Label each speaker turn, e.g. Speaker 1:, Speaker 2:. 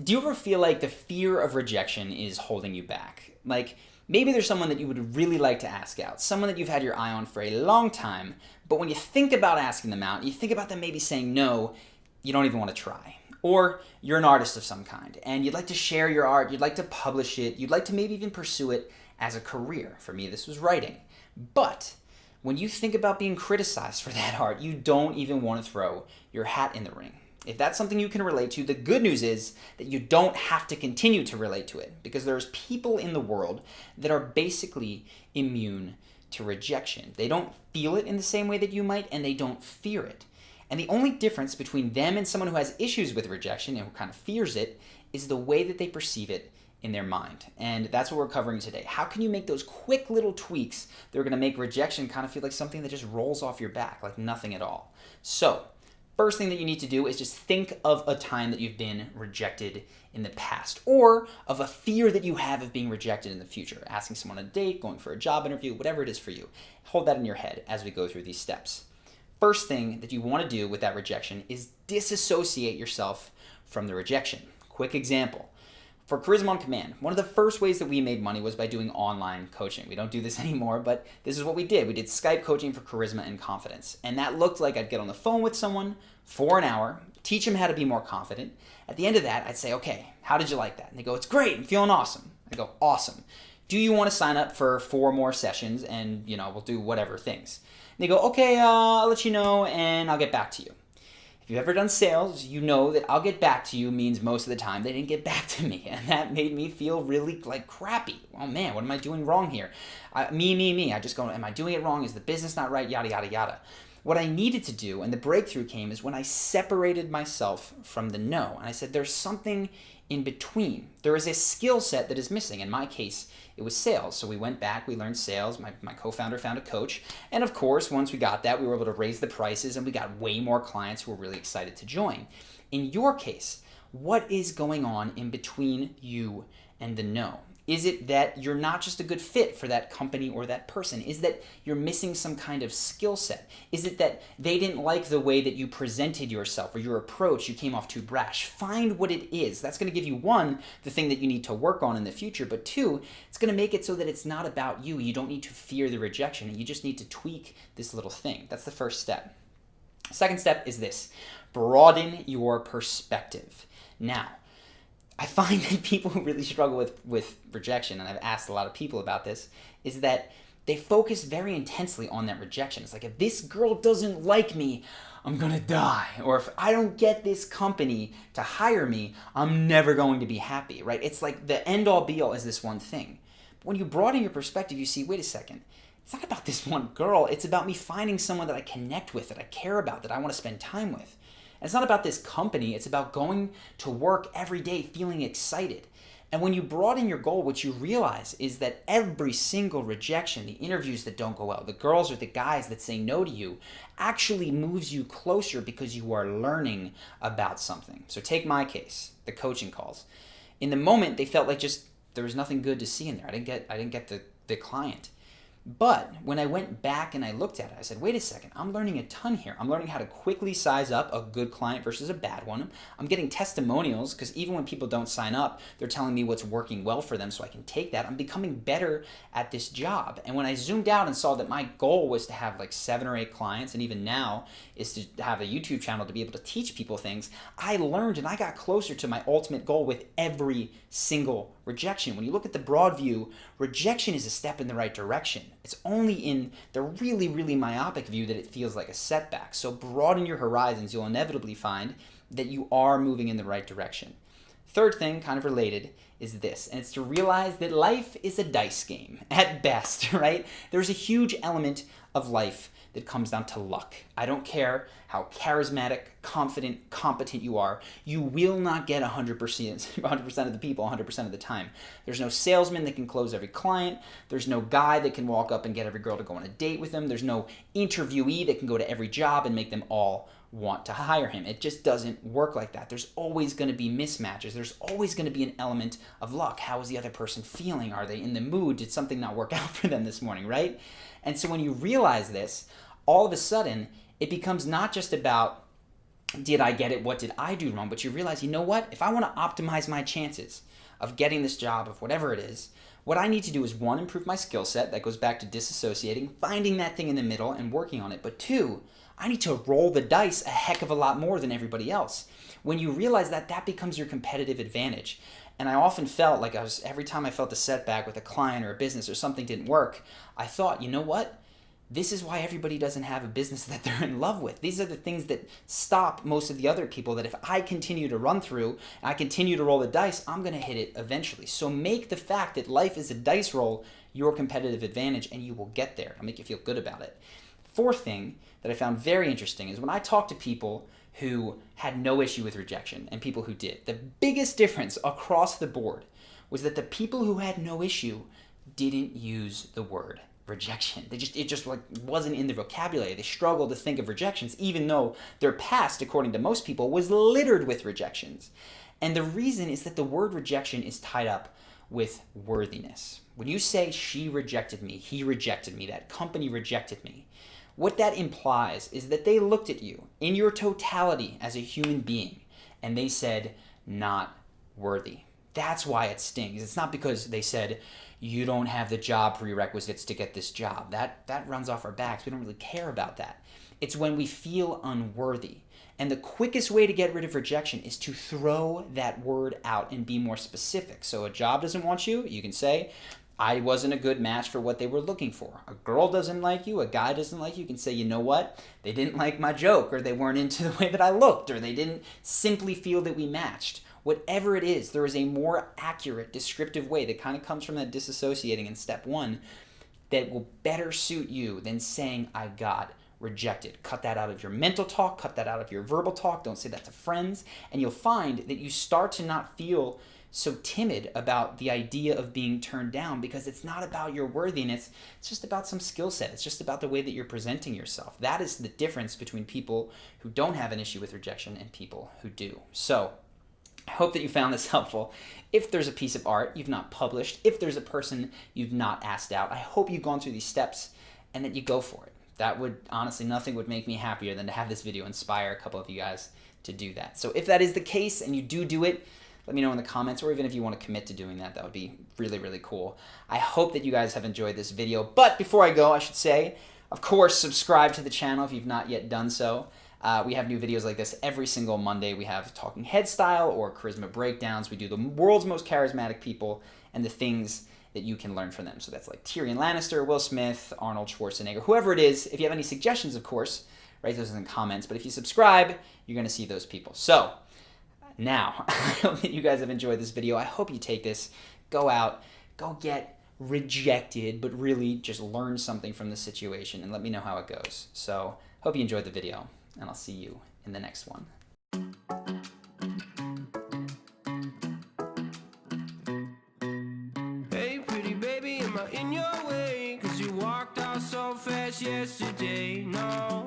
Speaker 1: Do you ever feel like the fear of rejection is holding you back? Like, maybe there's someone that you would really like to ask out, someone that you've had your eye on for a long time, but when you think about asking them out, you think about them maybe saying no, you don't even want to try. Or you're an artist of some kind, and you'd like to share your art, you'd like to publish it, you'd like to maybe even pursue it as a career. For me, this was writing. But when you think about being criticized for that art, you don't even want to throw your hat in the ring. If that's something you can relate to, the good news is that you don't have to continue to relate to it, because there's people in the world that are basically immune to rejection. They don't feel it in the same way that you might, and they don't fear it. And the only difference between them and someone who has issues with rejection and who kind of fears it is the way that they perceive it in their mind. And that's what we're covering today. How can you make those quick little tweaks that are going to make rejection kind of feel like something that just rolls off your back, like nothing at all? So, first thing that you need to do is just think of a time that you've been rejected in the past, or of a fear that you have of being rejected in the future. Asking someone on a date, going for a job interview, whatever it is for you. Hold that in your head as we go through these steps. First thing that you want to do with that rejection is disassociate yourself from the rejection. Quick example. For Carisma on Command, one of the first ways that we made money was by doing online coaching. We don't do this anymore, but this is what we did. We did Skype coaching for charisma and confidence. And that looked like I'd get on the phone with someone for an hour, teach them how to be more confident. At the end of that, I'd say, okay, how did you like that? And they go, it's great, I'm feeling awesome. I go, awesome. Do you want to sign up for 4 more sessions and, we'll do whatever things? And they go, okay, I'll let you know and I'll get back to you. If you've ever done sales, you know that I'll get back to you means most of the time they didn't get back to me. And that made me feel really crappy. Oh man, what am I doing wrong here? Me. I just go, am I doing it wrong? Is the business not right? Yada, yada, yada. What I needed to do, and the breakthrough came, is when I separated myself from the no. And I said, there's something in between. There is a skill set that is missing. In my case, it was sales. So we went back, we learned sales. My co-founder found a coach. And of course, once we got that, we were able to raise the prices and we got way more clients who were really excited to join. In your case, what is going on in between you and the no? Is it that you're not just a good fit for that company or that person? Is that you're missing some kind of skill set? Is it that they didn't like the way that you presented yourself or your approach, you came off too brash? Find what it is. That's going to give you, 1, the thing that you need to work on in the future, but 2, it's going to make it so that it's not about you. You don't need to fear the rejection. You just need to tweak this little thing. That's the first step. Second step is this: broaden your perspective. Now, I find that people who really struggle with rejection, and I've asked a lot of people about this, is that they focus very intensely on that rejection. It's like, if this girl doesn't like me, I'm gonna die. Or if I don't get this company to hire me, I'm never going to be happy, right? It's like the end all be all is this one thing. But when you broaden your perspective, you see, wait a second, it's not about this one girl, it's about me finding someone that I connect with, that I care about, that I wanna spend time with. And it's not about this company, it's about going to work every day feeling excited. And when you broaden your goal, what you realize is that every single rejection, the interviews that don't go well, the girls or the guys that say no to you, actually moves you closer because you are learning about something. So take my case, the coaching calls. In the moment, they felt like just there was nothing good to see in there. I didn't get the client. But when I went back and I looked at it, I said, wait a second, I'm learning a ton here. I'm learning how to quickly size up a good client versus a bad one. I'm getting testimonials, because even when people don't sign up, they're telling me what's working well for them so I can take that. I'm becoming better at this job. And when I zoomed out and saw that my goal was to have 7 or 8 clients, and even now is to have a YouTube channel to be able to teach people things, I learned and I got closer to my ultimate goal with every single rejection. When you look at the broad view, rejection is a step in the right direction. It's only in the really, really myopic view that it feels like a setback. So broaden your horizons. You'll inevitably find that you are moving in the right direction. Third thing, kind of related, is this, and it's to realize that life is a dice game at best, right? There's a huge element of life that comes down to luck. I don't care how charismatic, confident, competent you are, you will not get 100% of the people 100% of the time. There's no salesman that can close every client. There's no guy that can walk up and get every girl to go on a date with him. There's no interviewee that can go to every job and make them all want to hire him. It just doesn't work like that. There's always going to be mismatches. There's always going to be an element of luck. How is the other person feeling? Are they in the mood? Did something not work out for them this morning, right? And so when you realize this, all of a sudden, it becomes not just about did I get it? What did I do wrong? But you realize, you know what? If I want to optimize my chances of getting this job, of whatever it is, what I need to do is, one, improve my skill set. That goes back to disassociating, finding that thing in the middle and working on it. But two, I need to roll the dice a heck of a lot more than everybody else. When you realize that, that becomes your competitive advantage. And I often felt like every time I felt a setback with a client or a business or something didn't work, I thought, you know what? This is why everybody doesn't have a business that they're in love with. These are the things that stop most of the other people, that if I continue to run through and I continue to roll the dice, I'm going to hit it eventually. So make the fact that life is a dice roll your competitive advantage, and you will get there. It'll make you feel good about it. Fourth thing that I found very interesting is when I talk to people who had no issue with rejection and people who did, the biggest difference across the board was that the people who had no issue didn't use the word rejection. It just like wasn't in their vocabulary. They struggled to think of rejections, even though their past, according to most people, was littered with rejections. And the reason is that the word rejection is tied up with worthiness. When you say she rejected me, he rejected me, that company rejected me, what that implies is that they looked at you in your totality as a human being and they said, not worthy. That's why it stings. It's not because they said, you don't have the job prerequisites to get this job. That runs off our backs. We don't really care about that. It's when we feel unworthy. And the quickest way to get rid of rejection is to throw that word out and be more specific. So a job doesn't want you, you can say, I wasn't a good match for what they were looking for. A girl doesn't like you, a guy doesn't like you, you can say, you know what? They didn't like my joke, or they weren't into the way that I looked, or they didn't simply feel that we matched. Whatever it is, there is a more accurate, descriptive way that kind of comes from that disassociating in step one that will better suit you than saying, I got rejected. Cut that out of your mental talk, cut that out of your verbal talk, don't say that to friends, and you'll find that you start to not feel so timid about the idea of being turned down, because it's not about your worthiness, it's just about some skill set. It's just about the way that you're presenting yourself. That is the difference between people who don't have an issue with rejection and people who do. So I hope that you found this helpful. If there's a piece of art you've not published, if there's a person you've not asked out, I hope you've gone through these steps and that you go for it. That would, honestly, nothing would make me happier than to have this video inspire a couple of you guys to do that. So if that is the case and you do it, let me know in the comments, or even if you want to commit to doing that, that would be really, really cool. I hope that you guys have enjoyed this video. But before I go, I should say, of course, subscribe to the channel if you've not yet done so. We have new videos like this every single Monday. We have talking head style or charisma breakdowns. We do the world's most charismatic people and the things that you can learn from them. So that's like Tyrion Lannister, Will Smith, Arnold Schwarzenegger, whoever it is. If you have any suggestions, of course, write those in the comments. But if you subscribe, you're going to see those people. So now, I hope that you guys have enjoyed this video. I hope you take this, go out, go get rejected, but really just learn something from the situation and let me know how it goes. So hope you enjoyed the video, and I'll see you in the next one.
Speaker 2: Hey pretty baby, am I in your way? 'Cause you walked out so fast yesterday. No